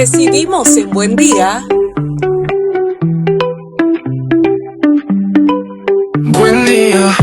Recibimos en Buen Día. Buen día.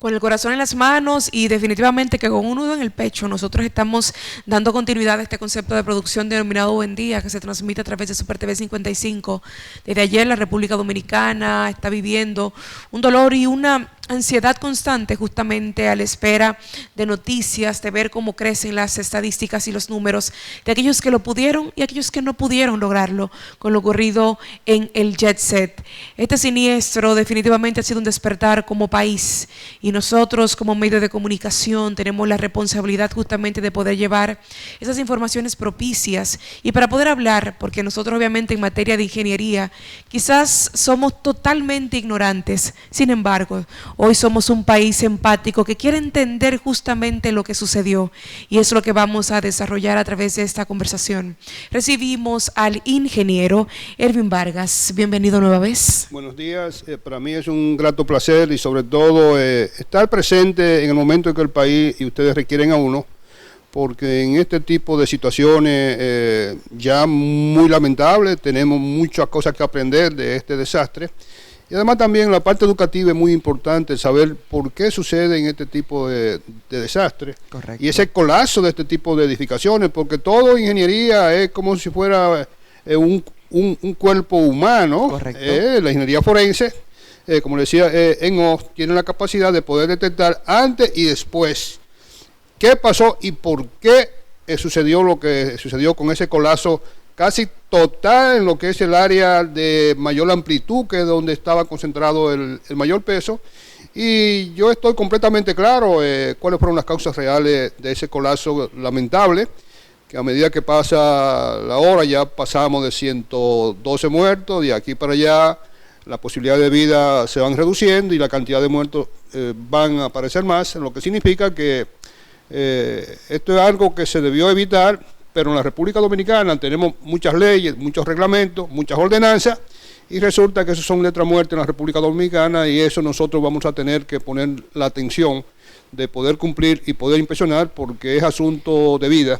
Con el corazón en las manos y definitivamente que con un nudo en el pecho, nosotros estamos dando continuidad a este concepto de producción denominado Buen Día, que se transmite a través de Super TV 55. Desde ayer la República Dominicana está viviendo un dolor y una ansiedad constante justamente a la espera de noticias, de ver cómo crecen las estadísticas y los números de aquellos que lo pudieron y aquellos que no pudieron lograrlo con lo ocurrido en el Jet Set. Este siniestro definitivamente ha sido un despertar como país y nosotros como medio de comunicación tenemos la responsabilidad justamente de poder llevar esas informaciones propicias y para poder hablar, porque nosotros obviamente en materia de ingeniería quizás somos totalmente ignorantes, sin embargo, hoy somos un país empático que quiere entender justamente lo que sucedió y es lo que vamos a desarrollar a través de esta conversación. Recibimos al ingeniero Ervin Vargas. Bienvenido nueva vez. Buenos días. Para mí es un grato placer y sobre todo estar presente en el momento en que el país y ustedes requieren a uno, porque en este tipo de situaciones ya muy lamentables tenemos muchas cosas que aprender de este desastre. Y además también la parte educativa es muy importante, saber por qué sucede en este tipo de desastres. Correcto. Y ese colapso de este tipo de edificaciones, porque todo ingeniería es como si fuera un cuerpo humano. Correcto. La ingeniería forense, como le decía en OS, tiene la capacidad de poder detectar antes y después qué pasó y por qué sucedió lo que sucedió con ese colapso casi total en lo que es el área de mayor amplitud, que es donde estaba concentrado el mayor peso. Y yo estoy completamente claro cuáles fueron las causas reales de ese colapso lamentable, que a medida que pasa la hora ya pasamos de 112 muertos, de aquí para allá la posibilidad de vida se van reduciendo y la cantidad de muertos van a aparecer más, lo que significa que esto es algo que se debió evitar. Pero en la República Dominicana tenemos muchas leyes, muchos reglamentos, muchas ordenanzas, y resulta que eso son letras muertas en la República Dominicana, y eso nosotros vamos a tener que poner la atención de poder cumplir y poder inspeccionar, porque es asunto de vida.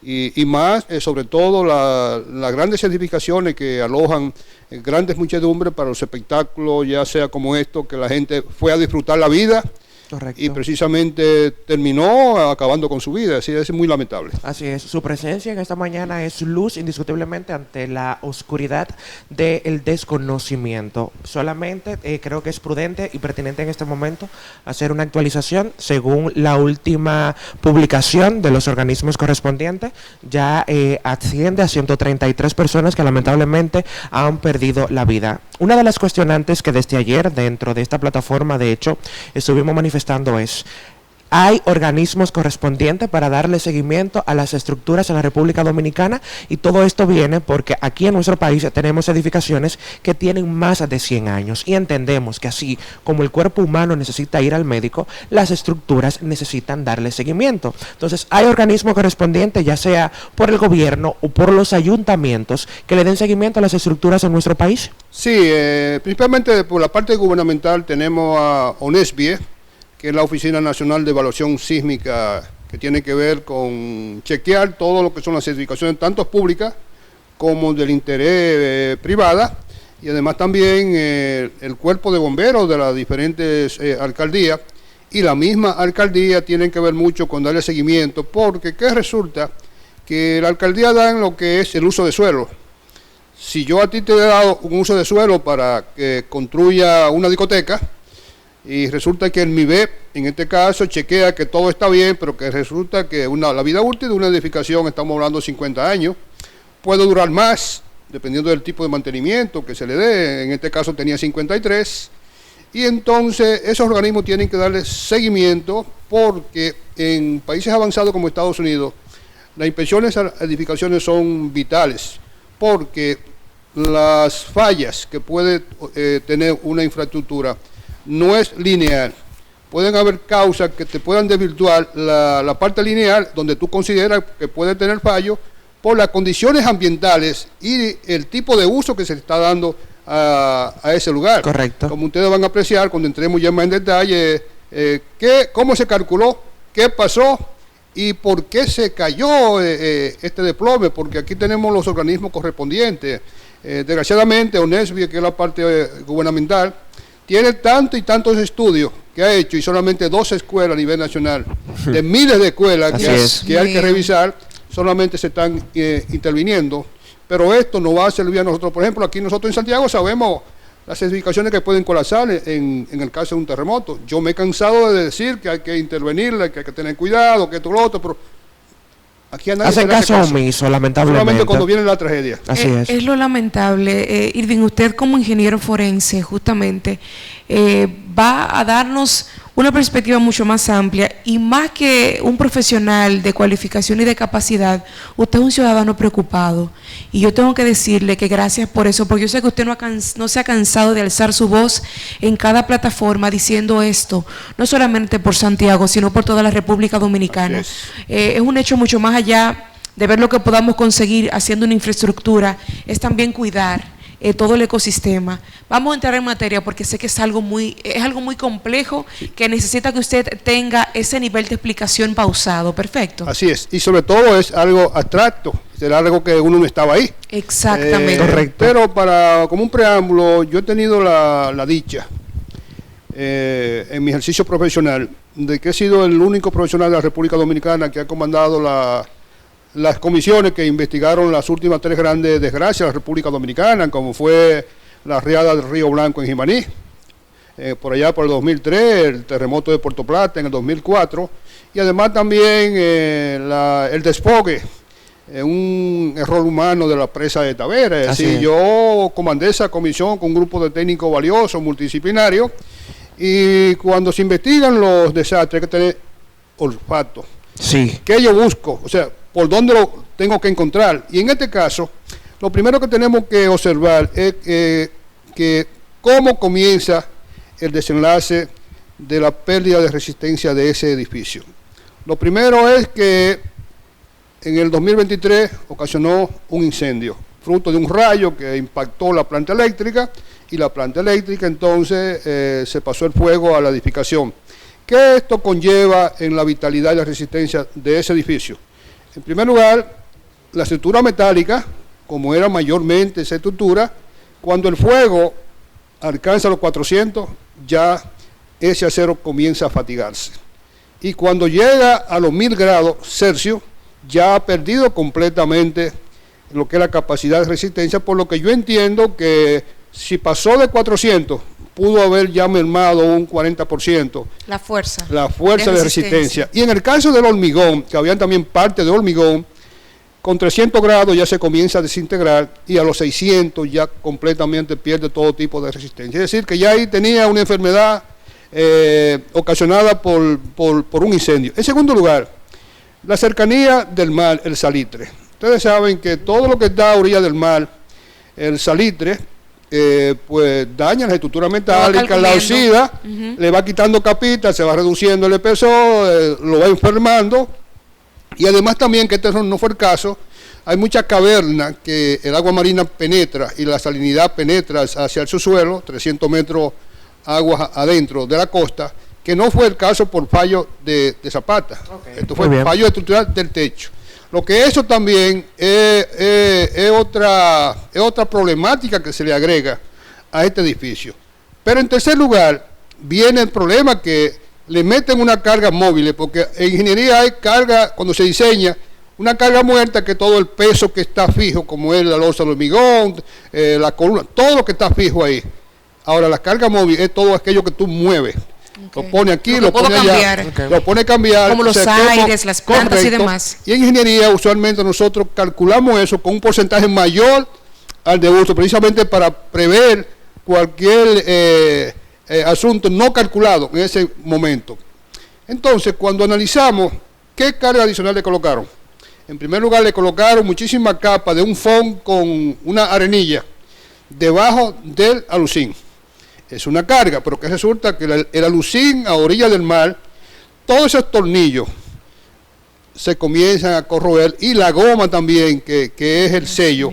Y más, sobre todo, las grandes edificaciones que alojan grandes muchedumbres para los espectáculos, ya sea como esto, que la gente fue a disfrutar la vida. Correcto. Y precisamente terminó acabando con su vida, así es muy lamentable. Así es, su presencia en esta mañana es luz indiscutiblemente ante la oscuridad del desconocimiento. Solamente creo que es prudente y pertinente en este momento hacer una actualización según la última publicación de los organismos correspondientes. Ya asciende a 133 personas que lamentablemente han perdido la vida. Una de las cuestionantes que desde ayer dentro de esta plataforma, de hecho, estuvimos manifestando es: ¿hay organismos correspondientes para darle seguimiento a las estructuras en la República Dominicana? Y todo esto viene porque aquí en nuestro país tenemos edificaciones que tienen más de 100 años y entendemos que así como el cuerpo humano necesita ir al médico, las estructuras necesitan darle seguimiento. Entonces, ¿hay organismos correspondientes, ya sea por el gobierno o por los ayuntamientos, que le den seguimiento a las estructuras en nuestro país? Sí, principalmente por la parte gubernamental tenemos a ONESBIE, que es la Oficina Nacional de Evaluación Sísmica, que tiene que ver con chequear todo lo que son las edificaciones, tanto públicas como del interés privada, y además también el cuerpo de bomberos de las diferentes alcaldías, y la misma alcaldía tienen que ver mucho con darle seguimiento, porque ¿qué resulta? Que la alcaldía da en lo que es el uso de suelo. Si yo a ti te he dado un uso de suelo para que construya una discoteca, y resulta que el MIBEP, en este caso, chequea que todo está bien, pero que resulta que la vida útil de una edificación, estamos hablando de 50 años, puede durar más, dependiendo del tipo de mantenimiento que se le dé. En este caso tenía 53, y entonces esos organismos tienen que darle seguimiento, porque en países avanzados como Estados Unidos, las inspecciones a edificaciones son vitales, porque las fallas que puede tener una infraestructura no es lineal. Pueden haber causas que te puedan desvirtuar la parte lineal, donde tú consideras que puede tener fallo por las condiciones ambientales y el tipo de uso que se le está dando a ese lugar. Correcto. Como ustedes van a apreciar cuando entremos ya más en detalle, cómo se calculó, qué pasó ¿Y por qué se cayó este desplome? Porque aquí tenemos los organismos correspondientes. Desgraciadamente, ONESBIE, que es la parte gubernamental, tiene tantos y tantos estudios que ha hecho y solamente 2 escuelas a nivel nacional, de miles de escuelas que hay que revisar, solamente se están interviniendo. Pero esto nos va a servir a nosotros. Por ejemplo, aquí nosotros en Santiago sabemos las edificaciones que pueden colapsar en el caso de un terremoto. Yo me he cansado de decir que hay que intervenir, que hay que tener cuidado, que esto lo otro, pero aquí a nadie hacen caso omiso, lamentablemente. Solamente cuando viene la tragedia. Así es. Es lo lamentable. Irving, usted como ingeniero forense, justamente, va a darnos una perspectiva mucho más amplia y más que un profesional de cualificación y de capacidad, usted es un ciudadano preocupado. Y yo tengo que decirle que gracias por eso, porque yo sé que usted no se ha cansado de alzar su voz en cada plataforma diciendo esto, no solamente por Santiago, sino por toda la República Dominicana. Es un hecho mucho más allá de ver lo que podamos conseguir haciendo una infraestructura, es también cuidar todo el ecosistema. Vamos a entrar en materia porque sé que es algo muy complejo, que necesita que usted tenga ese nivel de explicación pausado. Perfecto. Así es, y sobre todo es algo abstracto, será algo que uno no estaba ahí. Exactamente. Correcto. Pero como un preámbulo, yo he tenido la dicha en mi ejercicio profesional de que he sido el único profesional de la República Dominicana que ha comandado las comisiones que investigaron las últimas 3 grandes desgracias de la República Dominicana, como fue la riada del Río Blanco en Jimaní, por allá por el 2003, el terremoto de Puerto Plata en el 2004, y además también el desfogue, un error humano de la presa de Tavera. Es decir, yo comandé esa comisión con un grupo de técnicos valiosos, multidisciplinarios, y cuando se investigan los desastres hay que tener olfato. Sí. ¿Qué yo busco? O sea, ¿por dónde lo tengo que encontrar? Y en este caso, lo primero que tenemos que observar es que cómo comienza el desenlace de la pérdida de resistencia de ese edificio. Lo primero es que en el 2023 ocasionó un incendio, fruto de un rayo que impactó la planta eléctrica, y la planta eléctrica entonces se pasó el fuego a la edificación. ¿Qué esto conlleva en la vitalidad y la resistencia de ese edificio? En primer lugar, la estructura metálica, como era mayormente esa estructura, cuando el fuego alcanza los 400, ya ese acero comienza a fatigarse. Y cuando llega a los 1000 grados Celsius, ya ha perdido completamente lo que es la capacidad de resistencia, por lo que yo entiendo que si pasó de 400, pudo haber ya mermado un 40%. La fuerza. La fuerza de resistencia. Y en el caso del hormigón, que habían también parte de hormigón, con 300 grados ya se comienza a desintegrar y a los 600 ya completamente pierde todo tipo de resistencia. Es decir, que ya ahí tenía una enfermedad ocasionada por un incendio. En segundo lugar, la cercanía del mar, el salitre. Ustedes saben que todo lo que está a orilla del mar, el salitre, pues daña la estructura metálica, la oxida, le va quitando capitas, se va reduciendo el espesor, lo va enfermando, y además también, que este no fue el caso, hay muchas cavernas que el agua marina penetra y la salinidad penetra hacia el subsuelo, 300 metros aguas adentro de la costa, que no fue el caso por fallo de Zapata. Esto fue fallo estructural del techo. Lo que eso también es otra problemática que se le agrega a este edificio. Pero en tercer lugar, viene el problema que le meten una carga móvil, porque en ingeniería hay carga, cuando se diseña, una carga muerta, que todo el peso que está fijo, como es la losa del hormigón, la columna, todo lo que está fijo ahí. Ahora, la carga móvil es todo aquello que tú mueves. Lo pone aquí, lo pone allá, lo pone a cambiar. Como los aires, las plantas y demás. Y en ingeniería, usualmente nosotros calculamos eso con un porcentaje mayor al de uso, precisamente para prever cualquier asunto no calculado en ese momento. Entonces, cuando analizamos qué carga adicional le colocaron, en primer lugar le colocaron muchísimas capas de un foam con una arenilla debajo del alucín. Es una carga, pero que resulta que el alucín a orilla del mar, todos esos tornillos se comienzan a corroer, y la goma también, que es el sello,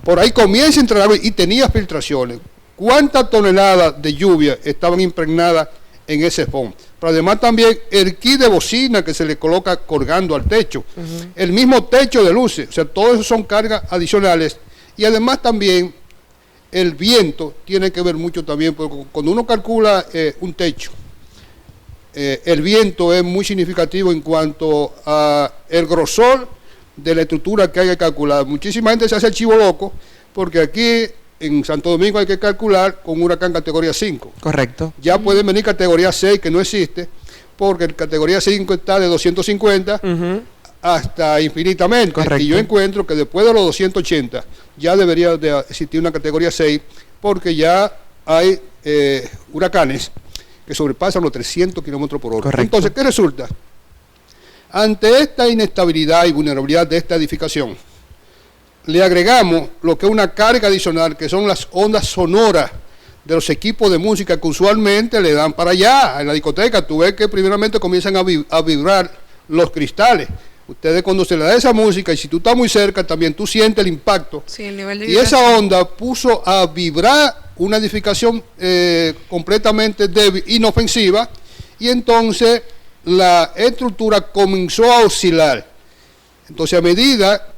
por ahí comienza a entrar agua y tenía filtraciones. ¿Cuántas toneladas de lluvia estaban impregnadas en ese fondo. Pero además también el kit de bocina que se le coloca colgando al techo, el mismo techo de luces, o sea, todo eso son cargas adicionales. Y además también el viento tiene que ver mucho también, porque cuando uno calcula un techo, el viento es muy significativo en cuanto a el grosor de la estructura que hay que calcular. Muchísima gente se hace el chivo loco, porque aquí en Santo Domingo hay que calcular con huracán categoría 5. Correcto. Ya pueden venir categoría 6, que no existe, porque el categoría 5 está de 250 hasta infinitamente. Correcto. Y yo encuentro que después de los 280 ya debería de existir una categoría 6, porque ya hay huracanes que sobrepasan los 300 kilómetros por hora. Correcto. Entonces, ¿qué resulta? Ante esta inestabilidad y vulnerabilidad de esta edificación, le agregamos lo que es una carga adicional, que son las ondas sonoras de los equipos de música que usualmente le dan para allá. En la discoteca, tú ves que primeramente comienzan a vibrar los cristales. Ustedes cuando se le da esa música, y si tú estás muy cerca, también tú sientes el impacto. Sí, el nivel de Y esa vibración. onda puso a vibrar una edificación completamente débil, inofensiva, y entonces la estructura comenzó a oscilar. Entonces, a medida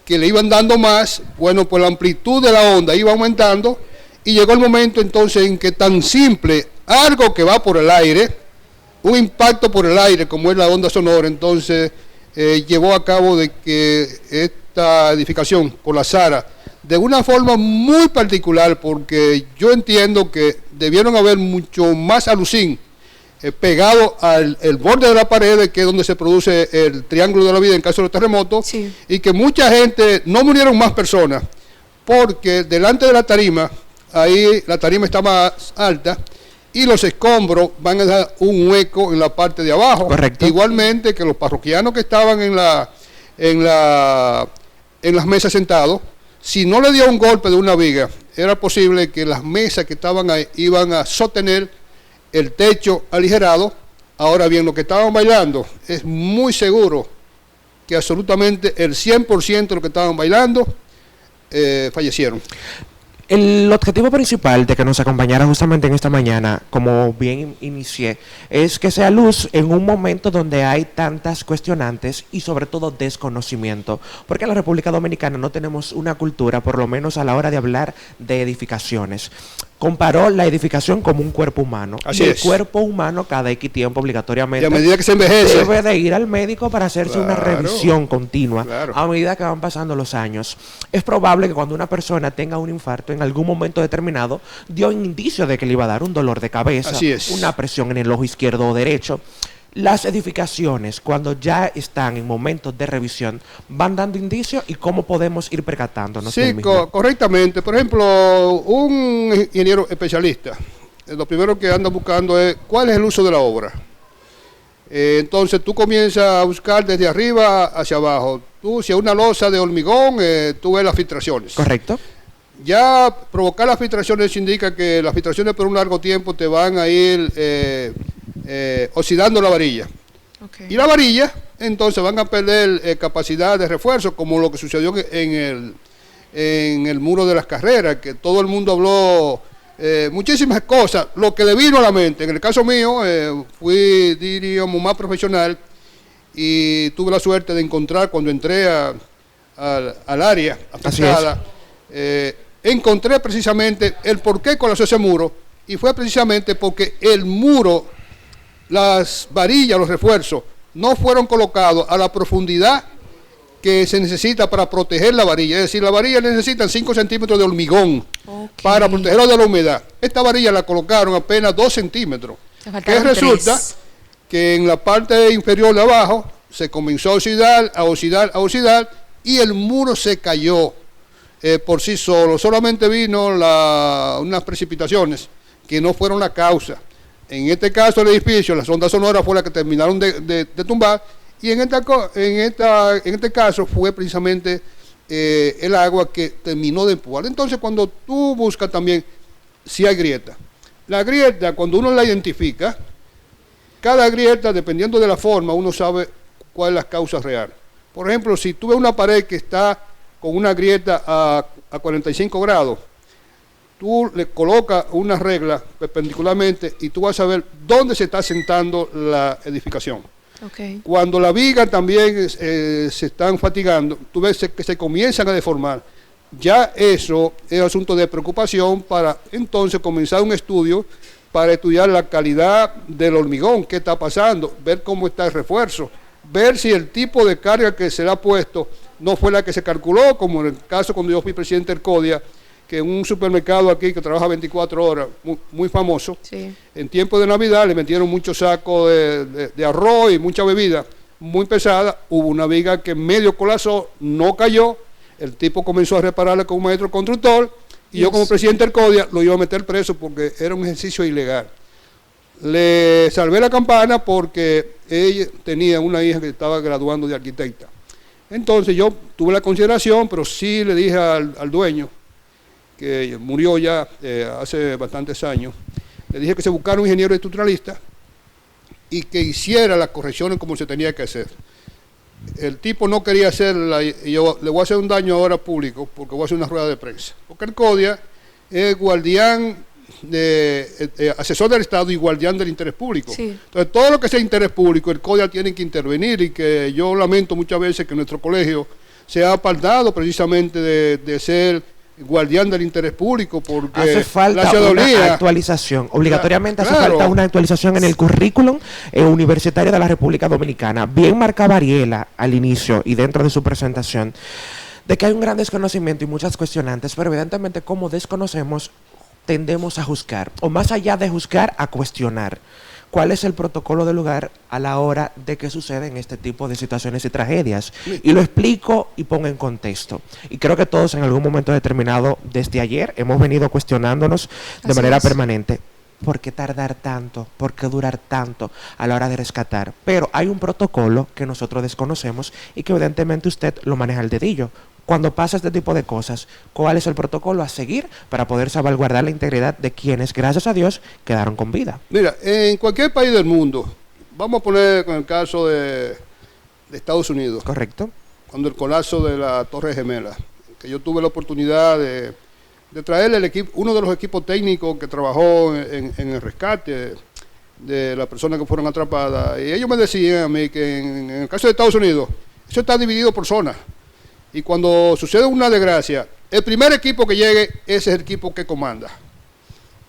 que le iban dando más, bueno, pues la amplitud de la onda iba aumentando, y llegó el momento entonces en que tan simple, algo que va por el aire, un impacto por el aire como es la onda sonora, entonces llevó a cabo de que esta edificación colapsara de una forma muy particular, porque yo entiendo que debieron haber mucho más alucín pegado al el borde de la pared, que es donde se produce el triángulo de la vida en caso de terremotos, Sí. y que mucha gente, no murieron más personas, porque delante de la tarima, ahí la tarima está más alta, y los escombros van a dar un hueco en la parte de abajo. Correcto. Igualmente que los parroquianos que estaban en las mesas sentados, si no le dio un golpe de una viga, era posible que las mesas que estaban ahí iban a sostener el techo aligerado. Ahora bien, los que estaban bailando, es muy seguro que absolutamente el 100% de los que estaban bailando fallecieron. El objetivo principal de que nos acompañara justamente en esta mañana, como bien inicié, es que sea luz en un momento donde hay tantas cuestionantes y sobre todo desconocimiento, porque en la República Dominicana no tenemos una cultura, por lo menos a la hora de hablar de edificaciones. Comparó la edificación como un cuerpo humano. Así y el es. cuerpo humano cada X tiempo obligatoriamente Y a medida que se envejece, debe de ir al médico para hacerse una Claro, revisión continua claro. a medida que van pasando los años. Es probable que cuando una persona tenga un infarto en algún momento determinado dio un indicio de que le iba a dar un dolor de cabeza, Así es. una presión en el ojo izquierdo o derecho. Las edificaciones, cuando ya están en momentos de revisión, van dando indicios y cómo podemos ir percatándonos del sí, mismo. correctamente. Por ejemplo, un ingeniero especialista, lo primero que anda buscando es cuál es el uso de la obra. Entonces tú comienzas a buscar desde arriba hacia abajo. Tú, si es una losa de hormigón, tú ves las filtraciones. ¿Correcto? Ya provocar las filtraciones indica que las filtraciones por un largo tiempo te van a ir oxidando la varilla. Okay. Y la varilla, entonces van a perder capacidad de refuerzo, como lo que sucedió en el muro de las carreras, que todo el mundo habló muchísimas cosas, lo que le vino a la mente. En el caso mío, fui, diríamos, más profesional, y tuve la suerte de encontrar, cuando entré al área afectada, encontré precisamente el por qué colapsó ese muro, y fue precisamente porque el muro, las varillas, los refuerzos, no fueron colocados a la profundidad que se necesita para proteger la varilla. Es decir, la varilla necesita 5 centímetros de hormigón para protegerlo de la humedad. Esta varilla la colocaron apenas 2 centímetros. Le Que faltaron resulta 3. que en la parte inferior de abajo se comenzó a oxidar, y el muro se cayó por sí solo. Solamente vino unas precipitaciones que no fueron la causa. En este caso el edificio, las ondas sonoras fue la que terminaron de tumbar, y en este caso fue precisamente el agua que terminó de empujar. Entonces, cuando tú buscas también si hay grieta, la grieta, cuando uno la identifica, cada grieta, dependiendo de la forma, uno sabe cuál es la causa real. Por ejemplo, si tú ves una pared que está con una grieta a 45 grados, tú le colocas una regla perpendicularmente y tú vas a ver dónde se está asentando la edificación. Okay. Cuando la viga también se están fatigando, tú ves que se comienzan a deformar. Ya eso es asunto de preocupación para entonces comenzar un estudio para estudiar la calidad del hormigón, qué está pasando, ver cómo está el refuerzo, ver si el tipo de carga que se le ha puesto no fue la que se calculó, como en el caso cuando yo fui presidente del CODIA, que en un supermercado aquí que trabaja 24 horas, muy famoso, Sí. en tiempo de Navidad le metieron muchos sacos de arroz y mucha bebida muy pesada, hubo una viga que medio colapsó, no cayó, el tipo comenzó a repararla con un maestro constructor y yo como presidente del CODIA lo iba a meter preso porque era un ejercicio ilegal. Le salvé la campana porque ella tenía una hija que estaba graduando de arquitecta. Entonces yo tuve la consideración, pero sí le dije al dueño, que murió ya hace bastantes años, le dije que se buscara un ingeniero estructuralista y que hiciera las correcciones como se tenía que hacer. El tipo no quería hacerla y yo le voy a hacer un daño ahora público porque voy a hacer una rueda de prensa. Porque el CODIA es guardián, asesor del Estado y guardián del interés público. Sí. Entonces todo lo que sea interés público, el CODIA tiene que intervenir y que yo lamento muchas veces que nuestro colegio se ha apartado precisamente de ser guardián del interés público porque hace falta la ciudadanía, una actualización, obligatoriamente claro, hace falta una actualización en el currículum universitario de la República Dominicana. Bien marcaba Ariela al inicio y dentro de su presentación de que hay un gran desconocimiento y muchas cuestionantes, pero evidentemente como desconocemos tendemos a juzgar, o más allá de juzgar, a cuestionar cuál es el protocolo del lugar a la hora de que suceden este tipo de situaciones y tragedias. Y lo explico y pongo en contexto. Y creo que todos en algún momento determinado, desde ayer, hemos venido cuestionándonos de manera permanente. ¿Por qué tardar tanto? ¿Por qué durar tanto a la hora de rescatar? Pero hay un protocolo que nosotros desconocemos y que evidentemente usted lo maneja al dedillo. Cuando pasa este tipo de cosas, ¿cuál es el protocolo a seguir para poder salvaguardar la integridad de quienes, gracias a Dios, quedaron con vida? Mira, en cualquier país del mundo, vamos a poner con el caso de Estados Unidos. ¿Correcto? Cuando el colapso de la Torre Gemela, que yo tuve la oportunidad de traer el equipo, uno de los equipos técnicos que trabajó en el rescate de las personas que fueron atrapadas, y ellos me decían a mí que en el caso de Estados Unidos, eso está dividido por zonas. Y cuando sucede una desgracia, el primer equipo que llegue, ese es el equipo que comanda.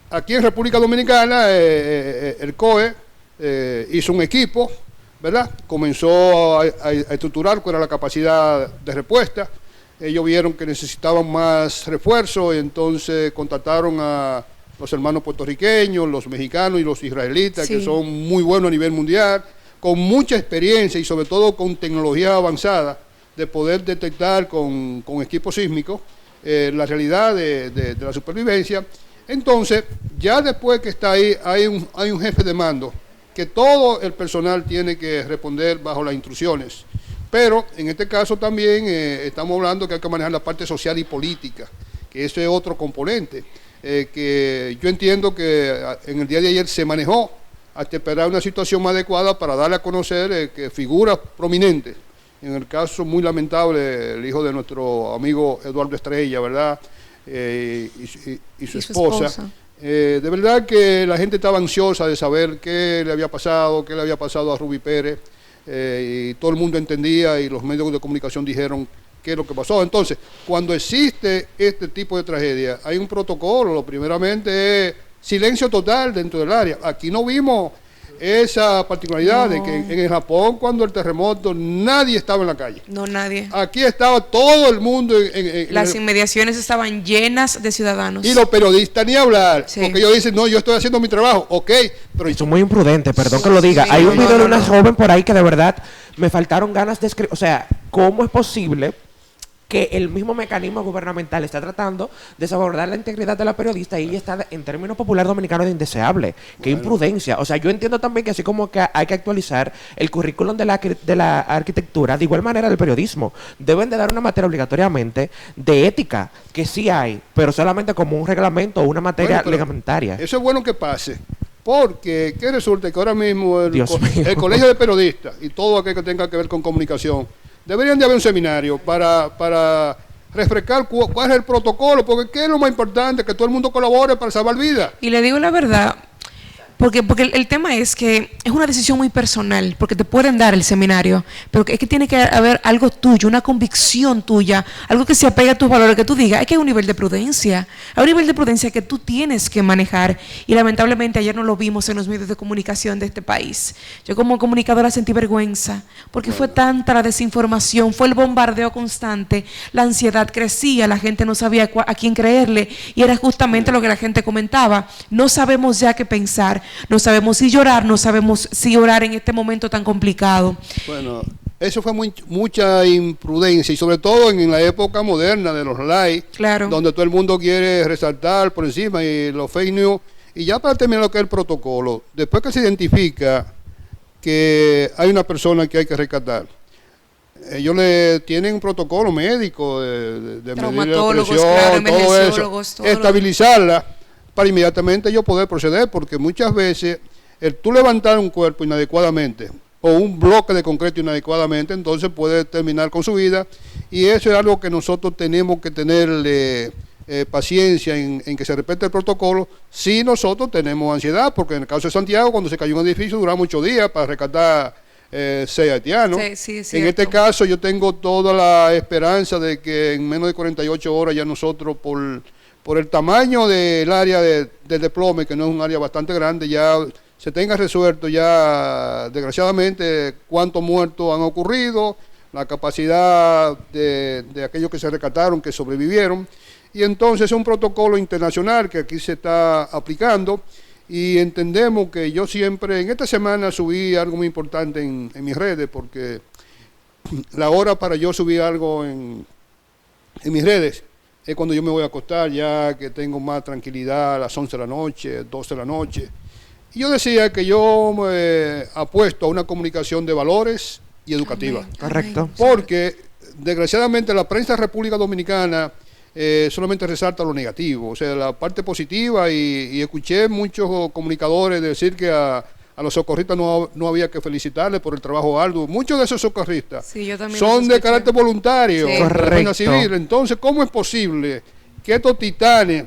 Aquí en República Dominicana, el COE hizo un equipo, ¿verdad? Comenzó a estructurar cuál era la capacidad de respuesta. Ellos vieron que necesitaban más refuerzo y entonces contactaron a los hermanos puertorriqueños, los mexicanos y los israelitas, que son muy buenos a nivel mundial, con mucha experiencia y sobre todo con tecnología avanzada, de poder detectar con equipos sísmicos la realidad de la supervivencia. Entonces, ya después que está ahí, hay un jefe de mando, que todo el personal tiene que responder bajo las instrucciones. Pero en este caso también estamos hablando que hay que manejar la parte social y política, que eso es otro componente, que yo entiendo que en el día de ayer se manejó hasta esperar una situación más adecuada para darle a conocer que figuras prominentes. En el caso muy lamentable, el hijo de nuestro amigo Eduardo Estrella, ¿verdad? Y su esposa. De verdad que la gente estaba ansiosa de saber qué le había pasado a Ruby Pérez, y todo el mundo entendía y los medios de comunicación dijeron qué es lo que pasó. Entonces, cuando existe este tipo de tragedia, hay un protocolo. Lo primeramente es silencio total dentro del área. Aquí no vimos esa particularidad de que en el Japón, cuando el terremoto, nadie estaba en la calle. No, nadie. Aquí estaba todo el mundo. Las inmediaciones estaban llenas de ciudadanos. Y los periodistas ni hablar, porque ellos dicen, no, yo estoy haciendo mi trabajo, ok. Pero eso es muy imprudente, perdón que lo diga. Hay un video de una joven por ahí que de verdad me faltaron ganas de escribir. O sea, ¿cómo es posible que el mismo mecanismo gubernamental está tratando de salvaguardar la integridad de la periodista y ella está, en términos popular dominicanos, de indeseable? Qué imprudencia. O sea, yo entiendo también que así como que hay que actualizar el currículum de la arquitectura, de igual manera el periodismo. Deben de dar una materia obligatoriamente de ética, que sí hay, pero solamente como un reglamento o una materia reglamentaria. Eso es bueno que pase. Porque, ¿qué resulta? Que ahora mismo el Colegio de Periodistas y todo aquello que tenga que ver con comunicación, deberían de haber un seminario para refrescar cuál es el protocolo, porque ¿qué es lo más importante? Que todo el mundo colabore para salvar vidas. Y le digo la verdad, porque el tema es que es una decisión muy personal, porque te pueden dar el seminario, pero es que tiene que haber algo tuyo, una convicción tuya, algo que se apegue a tus valores, que tú digas, es que hay un nivel de prudencia, hay un nivel de prudencia que tú tienes que manejar, y lamentablemente ayer no lo vimos en los medios de comunicación de este país. Yo como comunicadora sentí vergüenza, porque fue tanta la desinformación, fue el bombardeo constante, la ansiedad crecía, la gente no sabía a quién creerle, y era justamente lo que la gente comentaba, no sabemos ya qué pensar, no sabemos si llorar, no sabemos si orar en este momento tan complicado. Bueno, eso fue mucha imprudencia, y sobre todo en la época moderna de los likes, Claro. donde todo el mundo quiere resaltar por encima y los fake news. Y ya para terminar lo que es el protocolo, después que se identifica que hay una persona que hay que rescatar, ellos le tienen un protocolo médico de medir la Traumatólogos, presión, claro, todo emergenciólogos, eso, todo lo- estabilizarla para inmediatamente yo poder proceder, porque muchas veces el tú levantar un cuerpo inadecuadamente o un bloque de concreto inadecuadamente, entonces puede terminar con su vida, y eso es algo que nosotros tenemos que tenerle paciencia en que se respete el protocolo. Si nosotros tenemos ansiedad, porque en el caso de Santiago, cuando se cayó un edificio, duraba muchos días para rescatar 6 haitianos. Sí, es En este cierto. caso yo tengo toda la esperanza de que en menos de 48 horas ya nosotros, por el tamaño del área del desplome, que no es un área bastante grande, ya se tenga resuelto ya, desgraciadamente, cuántos muertos han ocurrido, la capacidad de aquellos que se rescataron, que sobrevivieron, y entonces es un protocolo internacional que aquí se está aplicando, y entendemos que yo siempre, en esta semana subí algo muy importante en mis redes, porque la hora para yo subir algo en mis redes es cuando yo me voy a acostar, ya que tengo más tranquilidad a las 11 de la noche, 12 de la noche. Y yo decía que yo apuesto a una comunicación de valores y educativa. Amén. Correcto. Amén. Porque, desgraciadamente, la prensa de República Dominicana solamente resalta lo negativo, o sea, la parte positiva, y escuché muchos comunicadores decir que a los socorristas no había que felicitarles por el trabajo arduo. Muchos de esos socorristas Sí, yo también son los de escuché. carácter voluntario, Sí. de la Defensa Correcto. Civil. Entonces, ¿cómo es posible que estos titanes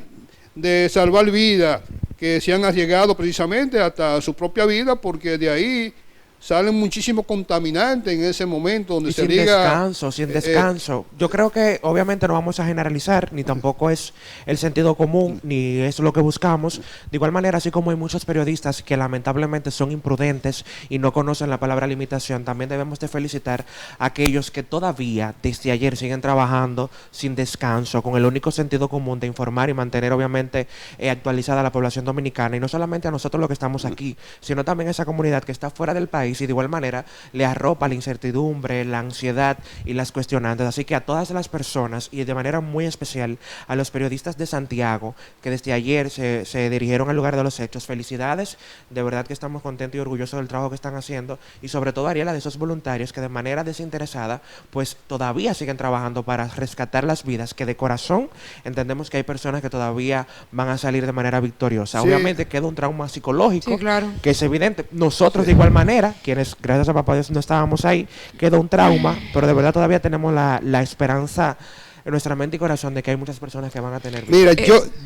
de salvar vidas, que se han arriesgado precisamente hasta su propia vida, porque de ahí salen muchísimos contaminantes en ese momento donde Y se sin liga descanso, sin descanso. Yo creo que obviamente no vamos a generalizar, ni tampoco es el sentido común, ni es lo que buscamos. De igual manera, así como hay muchos periodistas que lamentablemente son imprudentes y no conocen la palabra limitación, también debemos de felicitar a aquellos que todavía desde ayer siguen trabajando sin descanso, con el único sentido común de informar y mantener obviamente actualizada a la población dominicana, y no solamente a nosotros los que estamos aquí, sino también a esa comunidad que está fuera del país, y de igual manera le arropa la incertidumbre, la ansiedad y las cuestionantes. Así que a todas las personas, y de manera muy especial a los periodistas de Santiago, que desde ayer se dirigieron al lugar de los hechos, felicidades. De verdad que estamos contentos y orgullosos del trabajo que están haciendo, y sobre todo, Ariela, de esos voluntarios que de manera desinteresada pues todavía siguen trabajando para rescatar las vidas, que de corazón entendemos que hay personas que todavía van a salir de manera victoriosa. Sí. Obviamente queda un trauma psicológico, Sí, claro. que es evidente. Nosotros de igual manera, quienes gracias a papá Dios no estábamos ahí, quedó un trauma, pero de verdad todavía tenemos la esperanza en nuestra mente y corazón de que hay muchas personas que van a tener vida. Mira,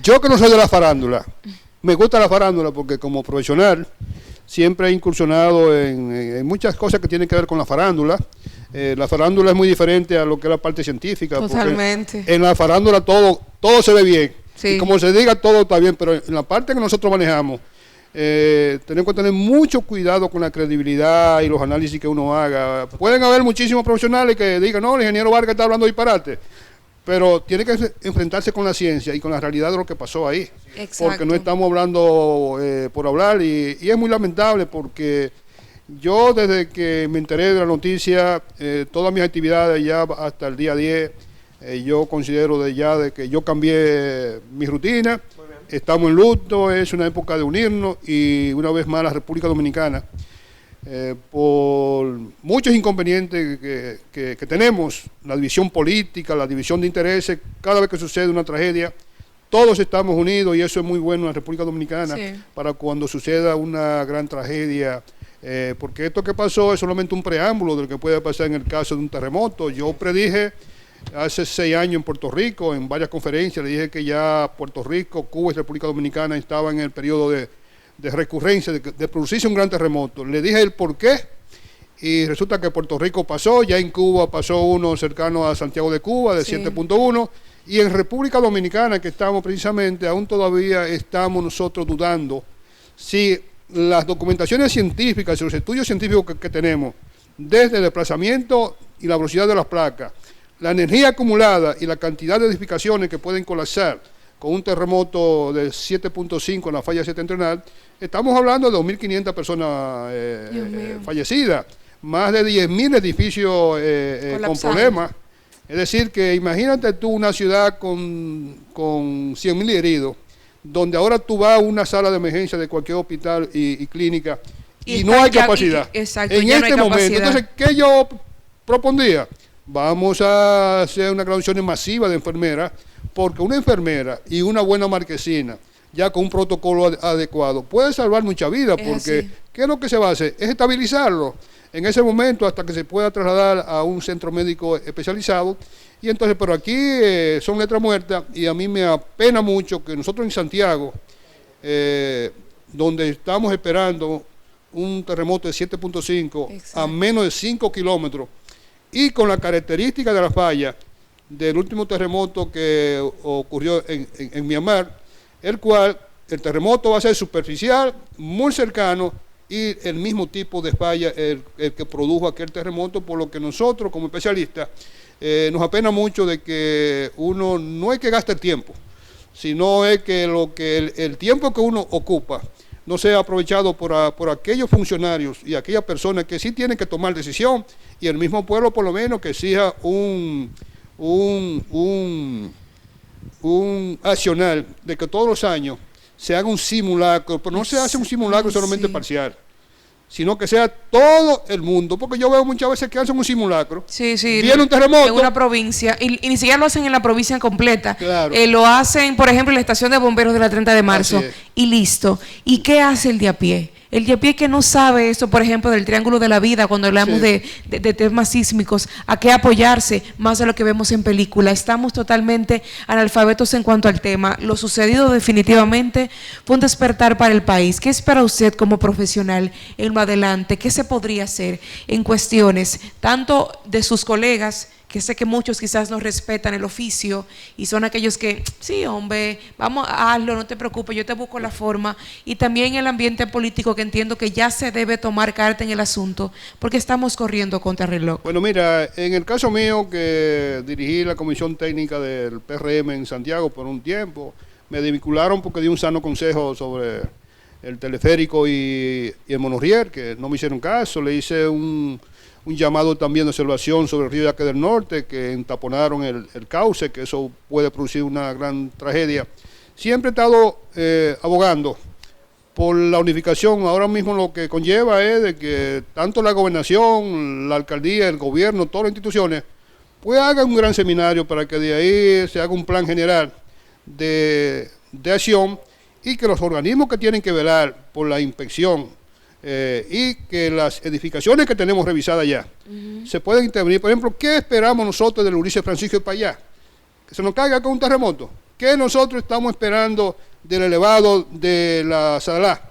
yo que no soy de la farándula, me gusta la farándula porque como profesional siempre he incursionado en muchas cosas que tienen que ver con la farándula. La farándula es muy diferente a lo que es la parte científica. porque Totalmente. En la farándula todo se ve bien. Sí. Y como se diga, todo está bien, pero en la parte que nosotros manejamos, tenemos que tener mucho cuidado con la credibilidad y los análisis que uno haga. Pueden haber muchísimos profesionales que digan, no, el ingeniero Vargas está hablando disparate, pero tiene que enfrentarse con la ciencia y con la realidad de lo que pasó ahí. Exacto. Porque no estamos hablando por hablar, y es muy lamentable porque yo desde que me enteré de la noticia, todas mis actividades ya hasta el día 10, yo considero de que yo cambié mi rutina. Estamos en luto, es una época de unirnos, y una vez más la República Dominicana, por muchos inconvenientes que tenemos, la división política, la división de intereses, cada vez que sucede una tragedia, todos estamos unidos, y eso es muy bueno en la República Dominicana, Sí. para cuando suceda una gran tragedia, porque esto que pasó es solamente un preámbulo de lo que puede pasar en el caso de un terremoto. Yo predije hace 6 años en Puerto Rico, en varias conferencias, le dije que ya Puerto Rico, Cuba y República Dominicana estaban en el periodo de recurrencia, de producirse un gran terremoto. Le dije el por qué y resulta que Puerto Rico pasó, ya en Cuba pasó uno cercano a Santiago de Cuba de 7.1 y en República Dominicana, que estamos precisamente, aún todavía estamos nosotros dudando si las documentaciones científicas, los estudios científicos que tenemos, desde el desplazamiento y la velocidad de las placas, la energía acumulada y la cantidad de edificaciones que pueden colapsar con un terremoto de 7.5 en la falla septentrional, estamos hablando de 2.500 personas fallecidas, más de 10.000 edificios con problemas. Es decir, que imagínate tú una ciudad con 100.000 heridos, donde ahora tú vas a una sala de emergencia de cualquier hospital y clínica y no hay capacidad. Exacto, en este momento, entonces, ¿qué yo propondría? Vamos a hacer una graduación masiva de enfermeras, porque una enfermera y una buena marquesina, ya con un protocolo adecuado, puede salvar mucha vida, porque ¿qué es lo que se va a hacer? Es estabilizarlo en ese momento hasta que se pueda trasladar a un centro médico especializado. Y entonces, pero aquí son letras muertas y a mí me apena mucho que nosotros en Santiago, donde estamos esperando un terremoto de 7.5 a menos de 5 kilómetros y con la característica de la falla del último terremoto que ocurrió en Myanmar, el cual el terremoto va a ser superficial, muy cercano, y el mismo tipo de falla el que produjo aquel terremoto, por lo que nosotros como especialistas nos apena mucho de que uno no es que gaste el tiempo, sino es que el tiempo que uno ocupa no sea aprovechado por aquellos funcionarios y aquellas personas que sí tienen que tomar decisión, y el mismo pueblo por lo menos que exija un accionar de que todos los años se haga un simulacro, pero no se hace un simulacro solamente parcial, sino que sea todo el mundo, porque yo veo muchas veces que hacen un simulacro, viene un terremoto en una provincia, y ni siquiera lo hacen en la provincia completa, claro. Lo hacen, por ejemplo, en la estación de bomberos de la 30 de marzo, y listo. ¿Y qué hace el de a pie? El de a pie que no sabe eso, por ejemplo, del triángulo de la vida, cuando hablamos de temas sísmicos, a qué apoyarse, más de lo que vemos en película. Estamos totalmente analfabetos en cuanto al tema. Lo sucedido definitivamente fue un despertar para el país. ¿Qué espera usted como profesional en lo adelante? ¿Qué se podría hacer en cuestiones tanto de sus colegas, que sé que muchos quizás no respetan el oficio y son aquellos que, sí, hombre, vamos, hazlo, no te preocupes, yo te busco la forma, y también el ambiente político, que entiendo que ya se debe tomar carta en el asunto, porque estamos corriendo contra el reloj? Bueno, mira, en el caso mío, que dirigí la comisión técnica del PRM en Santiago por un tiempo, me desvincularon porque di un sano consejo sobre el teleférico y el monorriel, que no me hicieron caso. Le hice un llamado también de observación sobre el río Yaque del Norte, que entaponaron el cauce, que eso puede producir una gran tragedia. Siempre he estado abogando por la unificación. Ahora mismo lo que conlleva es de que tanto la gobernación, la alcaldía, el gobierno, todas las instituciones, pues hagan un gran seminario para que de ahí se haga un plan general de acción, y que los organismos que tienen que velar por la inspección y que las edificaciones que tenemos revisadas ya se pueden intervenir. Por ejemplo, ¿qué esperamos nosotros del Ulises Francisco y para allá? ¿Que se nos caiga con un terremoto? ¿Qué nosotros estamos esperando del elevado de la Sadalá?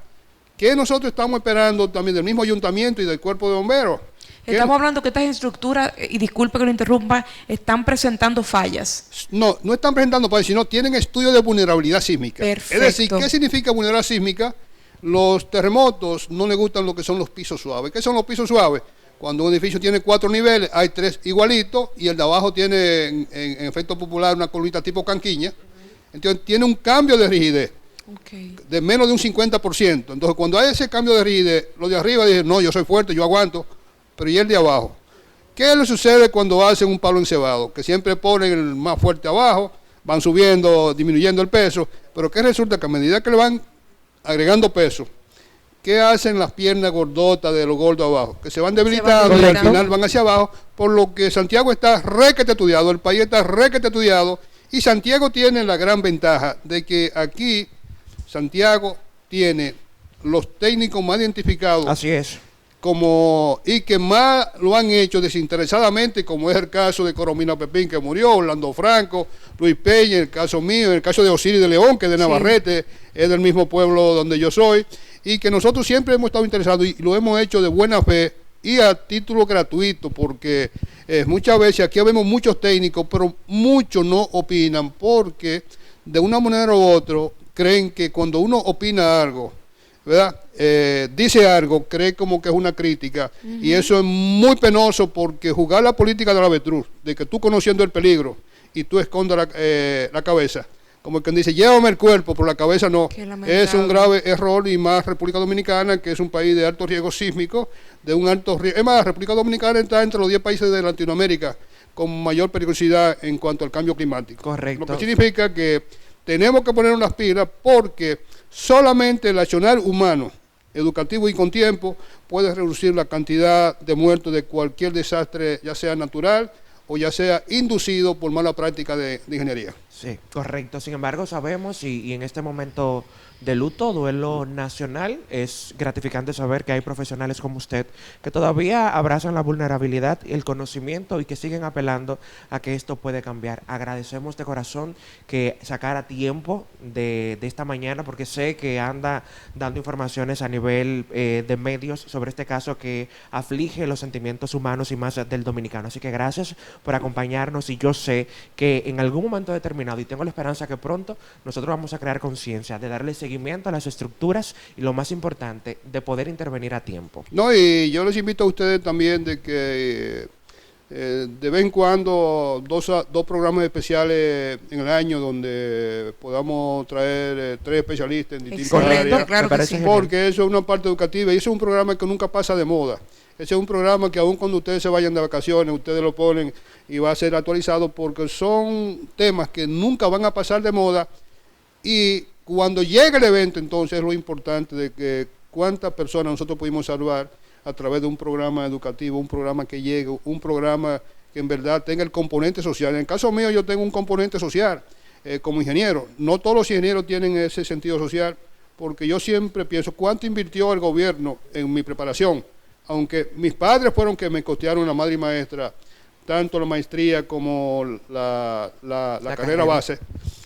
¿Qué nosotros estamos esperando también del mismo ayuntamiento y del cuerpo de bomberos? Estamos hablando que estas estructuras, y disculpe que lo interrumpa, están presentando fallas. No están presentando fallas, sino tienen estudios de vulnerabilidad sísmica. Perfecto. Es decir, ¿qué significa vulnerabilidad sísmica? Los terremotos no les gustan lo que son los pisos suaves. ¿Qué son los pisos suaves? Cuando un edificio tiene 4 niveles, hay 3 igualitos, y el de abajo tiene, en efecto popular, una columnita tipo canquiña. Entonces tiene un cambio de rigidez de menos de un 50%. Entonces cuando hay ese cambio de rigidez, los de arriba dicen, no, yo soy fuerte, yo aguanto, pero ¿y el de abajo? ¿Qué le sucede cuando hacen un palo encebado? Que siempre ponen el más fuerte abajo, van subiendo, disminuyendo el peso, pero ¿qué resulta? Que a medida que le van agregando peso, ¿qué hacen las piernas gordotas de los gordos abajo? Que se van debilitando y al final van hacia abajo, por lo que Santiago está requete estudiado, el país está requete estudiado, y Santiago tiene la gran ventaja de que aquí Santiago tiene los técnicos más identificados. Así es. y que más lo han hecho desinteresadamente, como es el caso de Coromina Pepín, que murió, Orlando Franco, Luis Peña, en el caso mío, en el caso de Osiris de León, que es de Navarrete, es del mismo pueblo donde yo soy, y que nosotros siempre hemos estado interesados y lo hemos hecho de buena fe y a título gratuito, porque muchas veces aquí vemos muchos técnicos, pero muchos no opinan, porque de una manera u otra creen que cuando uno opina algo, ¿verdad? Dice algo, cree como que es una crítica, y eso es muy penoso, porque jugar la política de la avestruz, de que tú conociendo el peligro y tú escondas la cabeza, como quien dice, llévame el cuerpo, pero la cabeza no, es un grave error, y más República Dominicana, que es un país de alto riesgo sísmico, de un alto riesgo, es más, República Dominicana está entre los 10 países de Latinoamérica con mayor peligrosidad en cuanto al cambio climático. Correcto. Lo que significa que tenemos que poner unas pilas, porque solamente el accionar humano, educativo y con tiempo, puede reducir la cantidad de muertos de cualquier desastre, ya sea natural o ya sea inducido por mala práctica de ingeniería. Sí, correcto. Sin embargo, sabemos y en este momento de luto, duelo nacional, es gratificante saber que hay profesionales como usted que todavía abrazan la vulnerabilidad y el conocimiento y que siguen apelando a que esto puede cambiar. Agradecemos de corazón que sacara tiempo de esta mañana, porque sé que anda dando informaciones a nivel de medios sobre este caso que aflige los sentimientos humanos y más del dominicano. Así que gracias por acompañarnos, y yo sé que en algún momento determinado, y tengo la esperanza que pronto, nosotros vamos a crear conciencia de darle seguimiento a las estructuras y, lo más importante, de poder intervenir a tiempo. No, y yo les invito a ustedes también de que de vez en cuando dos programas especiales en el año donde podamos traer 3 especialistas en distintas áreas, claro que sí. porque eso es una parte educativa y eso es un programa que nunca pasa de moda. Ese es un programa que aun cuando ustedes se vayan de vacaciones, ustedes lo ponen y va a ser actualizado, porque son temas que nunca van a pasar de moda, y cuando llegue el evento, entonces es lo importante de que cuántas personas nosotros pudimos salvar a través de un programa educativo, un programa que llegue, un programa que en verdad tenga el componente social. En el caso mío, yo tengo un componente social como ingeniero. No todos los ingenieros tienen ese sentido social, porque yo siempre pienso cuánto invirtió el gobierno en mi preparación. Aunque mis padres fueron que me costearon la madre y maestra, tanto la maestría como la carrera base,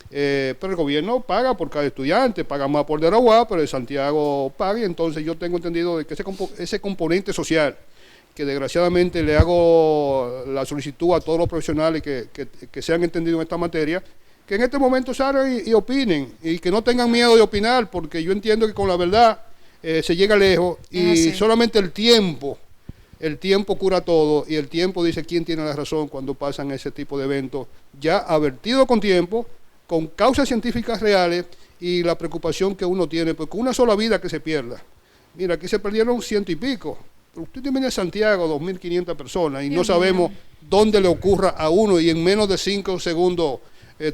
pero el gobierno paga por cada estudiante, paga más por Deraguá, pero el Santiago paga, y entonces yo tengo entendido de que ese componente social, que desgraciadamente le hago la solicitud a todos los profesionales que se han entendido en esta materia, que en este momento salgan y opinen, y que no tengan miedo de opinar, porque yo entiendo que con la verdad se llega lejos, y solamente el tiempo cura todo, y el tiempo dice quién tiene la razón cuando pasan ese tipo de eventos, ya advertido con tiempo, con causas científicas reales, y la preocupación que uno tiene, porque una sola vida que se pierda. Mira, aquí se perdieron 100 y pico, pero usted viene a Santiago, 2.500 personas, y no sabemos dónde le ocurra a uno, y en menos de 5 segundos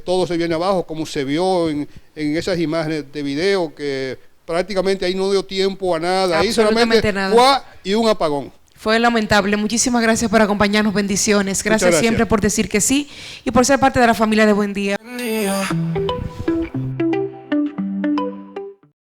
todo se viene abajo, como se vio en esas imágenes de video, que prácticamente ahí no dio tiempo a nada, ahí solamente nada. Y un apagón. Fue lamentable. Muchísimas gracias por acompañarnos. Bendiciones. Gracias siempre por decir que sí y por ser parte de la familia de Buen Día.